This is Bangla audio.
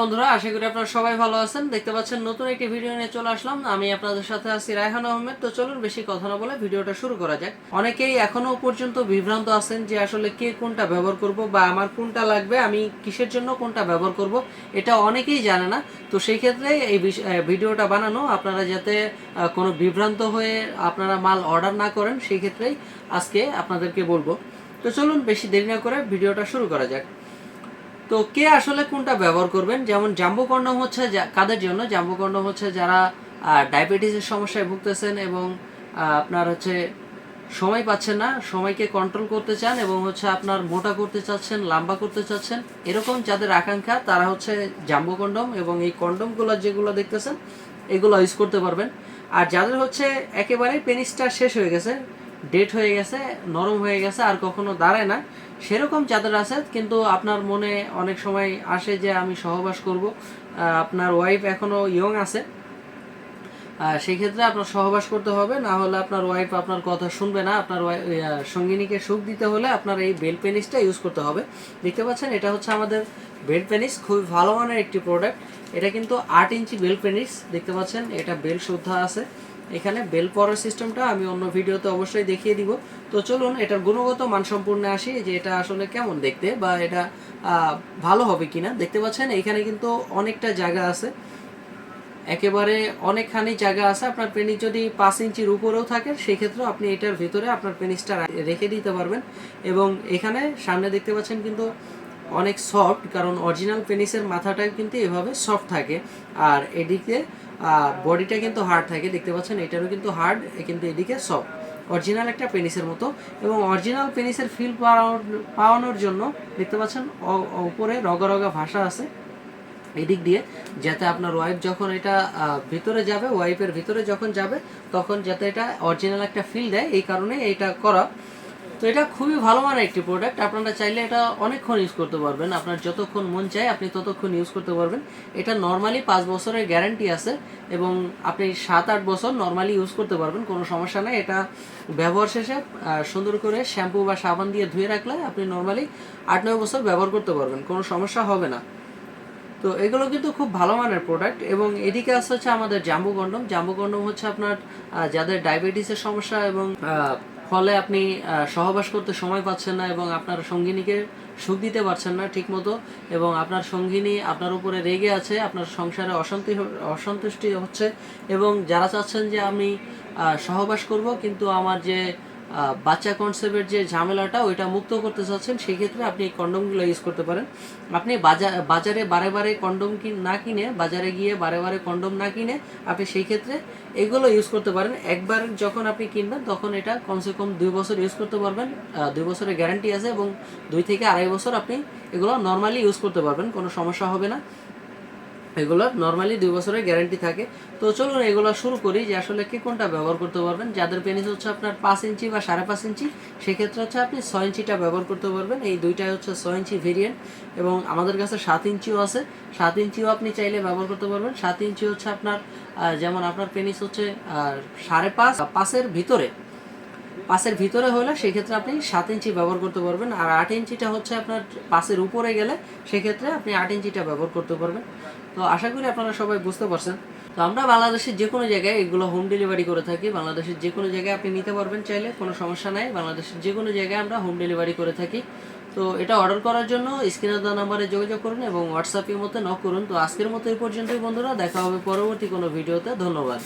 বন্ধুরা, আশা করি আপনারা সবাই ভালো আছেন। দেখতে পাচ্ছেন নতুন একটি ভিডিও নিয়ে চলে আসলাম। আমি আপনাদের সাথে আছি রায়হান আহমেদ। তো চলুন বেশি কথা না বলে ভিডিওটা শুরু করা যাক। অনেকেই এখনো পর্যন্ত বিভ্রান্ত আছেন যে আসলে কে কোনটা ব্যবহার করব বা আমার কোনটা লাগবে, আমি কিসের জন্য কোনটা ব্যবহার করব, এটা অনেকেই জানে না। তো সেই ক্ষেত্রে এই ভিডিওটা বানানো, আপনারা যাতে কোনো বিভ্রান্ত হয়ে আপনারা মাল অর্ডার না করেন, সেই ক্ষেত্রেই আজকে আপনাদেরকে বলবো। তো চলুন বেশি দেরি না করে ভিডিওটা শুরু করা যাক। তো কে আসলে কোনটা ব্যবহার করবেন, যেমন জাম্বো কন্ডম হচ্ছে কাদের জন্য? জাম্বো কন্ডম হচ্ছে যারা ডায়াবেটিসের সমস্যায় ভুগতেছেন এবং আপনার হচ্ছে সময় পাচ্ছেন না, সময়কে কন্ট্রোল করতে চান এবং হচ্ছে আপনার মোটা করতে চাচ্ছেন, লম্বা করতে চাচ্ছেন, এরকম যাদের আকাঙ্ক্ষা তারা হচ্ছে জাম্বো কন্ডম এবং এই কন্ডমগুলো যেগুলো দেখতেছেন এগুলো ইউজ করতে পারবেন। আর যাদের হচ্ছে একেবারেই পেনিসটা শেষ হয়ে গেছে, ডেট হয়ে গেছে, নরম হয়ে গেছে, আর কখনো দাঁড়ায় না, সেরকম যাদের আছে কিন্তু আপনার মনে অনেক সময় আসে যে আমি সহবাস করব, আপনার ওয়াইফ এখনো ইয়ং আছে, সেই ক্ষেত্রে আপনার সহবাস করতে হবে, না হলে আপনার ওয়াইফ আপনার কথা শুনবে না। আপনার সঙ্গিনীকে সুখ দিতে হলে আপনার এই বেল পেনিসটা ইউজ করতে হবে। দেখতে পাচ্ছেন এটা হচ্ছে আমাদের বেল পেনিস, খুবই ভালো মানের একটি প্রোডাক্ট। এটা কিন্তু 8 ইঞ্চি বেল পেনিস, দেখতে পাচ্ছেন এটা বেল শুদ্ধা আছে। এখানে বেল পরার সিস্টেমটা আমি অন্য ভিডিওতে অবশ্যই দেখিয়ে দিব। তো চলুন এটার গুণগত মানসম্পূর্ণে আসি, যে এটা আসলে কেমন দেখতে বা এটা ভালো হবে কিনা। দেখতে পাচ্ছেন এখানে কিন্তু অনেকটা জায়গা আছে, একেবারে অনেকখানি জায়গা আছে। আপনার পেনিস যদি 5 ইঞ্চির উপরেও থাকে সেই ক্ষেত্রেও আপনি এটার ভিতরে আপনার পেনিসটা রেখে দিতে পারবেন। এবং এখানে সামনে দেখতে পাচ্ছেন কিন্তু অনেক সফট, কারণ অরিজিনাল পেনিসের মাথাটাও কিন্তু এভাবে সফট থাকে, আর এদিকে বডিটা কিন্তু হার্ড থাকে। দেখতে পাচ্ছেন এটারও কিন্তু হার্ড, কিন্তু এদিকে সফট, অরিজিনাল একটা পেনিসের মতো। এবং অরিজিনাল পেনিসের ফিল পাওয়ানোর জন্য দেখতে পাচ্ছেন উপরে রগা রগা ভাষা আছে এদিক দিয়ে, যাতে আপনার ওয়াইফ যখন এটা ভিতরে যাবে, ওয়াইফের ভিতরে যখন যাবে তখন যাতে এটা অরিজিনাল একটা ফিল দেয়, এই কারণে এটা করা। তো এটা খুবই ভালো মানের একটি প্রোডাক্ট, আপনারা চাইলে এটা অনেকক্ষণ ইউজ করতে পারবেন, আপনার যতক্ষণ মন চায় আপনি ততক্ষণ ইউজ করতে পারবেন। এটা নর্মালি 5 বছরের গ্যারান্টি আছে এবং আপনি 7-8 বছর নর্মালি ইউজ করতে পারবেন, কোনো সমস্যা নেই। এটা ব্যবহার শেষে সুন্দর করে শ্যাম্পু বা সাবান দিয়ে ধুয়ে রাখলে আপনি নর্মালি 8-9 বছর ব্যবহার করতে পারবেন, কোনো সমস্যা হবে না। তো এগুলো কিন্তু খুব ভালো মানের প্রোডাক্ট। এবং এদিকে আসছে হচ্ছে আমাদের জাম্বো কন্ডম। জাম্বো কন্ডম হচ্ছে আপনার যাদের ডায়াবেটিসের সমস্যা এবং ফলে আপনি সহবাস করতে সময় পাচ্ছেন না এবং আপনার সঙ্গিনীকে সুখ দিতে পারছেন না ঠিক মতো, এবং আপনার সঙ্গিনী আপনার উপরে রেগে আছে, আপনার সংসারে অসন্তুষ্টি হচ্ছে, এবং যারা চাচ্ছেন যে আমি সহবাস করব কিন্তু আমার যে বাচ্চা কনসেপ্টের যে ঝামেলাটা ওইটা মুক্ত করতে চাচ্ছেন, সেই ক্ষেত্রে আপনি এই কন্ডমগুলো ইউজ করতে পারেন। আপনি বাজারে বারে বারে কন্ডম না কিনে, বাজারে গিয়ে বারে বারে কন্ডম না কিনে আপনি সেই ক্ষেত্রে এগুলো ইউজ করতে পারেন। একবার যখন আপনি কিনবেন তখন এটা কমসে কম 2 বছর ইউজ করতে পারবেন, 2 বছরের গ্যারান্টি আছে, এবং 2 থেকে আড়াই বছর আপনি এগুলো নর্মালি ইউজ করতে পারবেন, কোনো সমস্যা হবে না। এগুলোর নর্মালি 2 বছরের গ্যারান্টি থাকে। তো চলুন এগুলো শুরু করি, যে আসলে কি কোনটা ব্যবহার করতে পারবেন। যাদের পেনিস হচ্ছে আপনার 5 ইঞ্চি বা 5.5 ইঞ্চি, সেক্ষেত্রে হচ্ছে আপনি 6 ইঞ্চিটা ব্যবহার করতে পারবেন। এই দুইটাই হচ্ছে 6 ইঞ্চি ভেরিয়েন্ট, এবং আমাদের কাছে 7 ইঞ্চিও আছে। 7 ইঞ্চিও আপনি চাইলে ব্যবহার করতে পারবেন। 7 ইঞ্চি হচ্ছে আপনার যেমন আপনার পেনিস হচ্ছে 5.5, 5-এর ভিতরে, 5-এর ভিতরে হলে সেক্ষেত্রে আপনি 7 ইঞ্চি ব্যবহার করতে পারবেন। আর 8 ইঞ্চিটা হচ্ছে আপনার 5-এর উপরে গেলে সেক্ষেত্রে আপনি 8 ইঞ্চিটা ব্যবহার করতে পারবেন। তো আশা করি আপনারা সবাই বুঝতে পারছেন। তো আমরা বাংলাদেশের যে কোনো জায়গায় এগুলো হোম ডেলিভারি করে থাকি। বাংলাদেশের যে কোনো জায়গায় আপনি নিতে পারবেন চাইলে, কোনো সমস্যা নাই। বাংলাদেশের যে কোনো জায়গায় আমরা হোম ডেলিভারি করে থাকি। তো এটা অর্ডার করার জন্য স্ক্রিনে দেওয়া নাম্বারে যোগাযোগ করুন এবং হোয়াটসঅ্যাপের মধ্যে নক করুন। তো আজকের মতো এই পর্যন্তই বন্ধুরা, দেখা হবে পরবর্তী কোনো ভিডিওতে। ধন্যবাদ।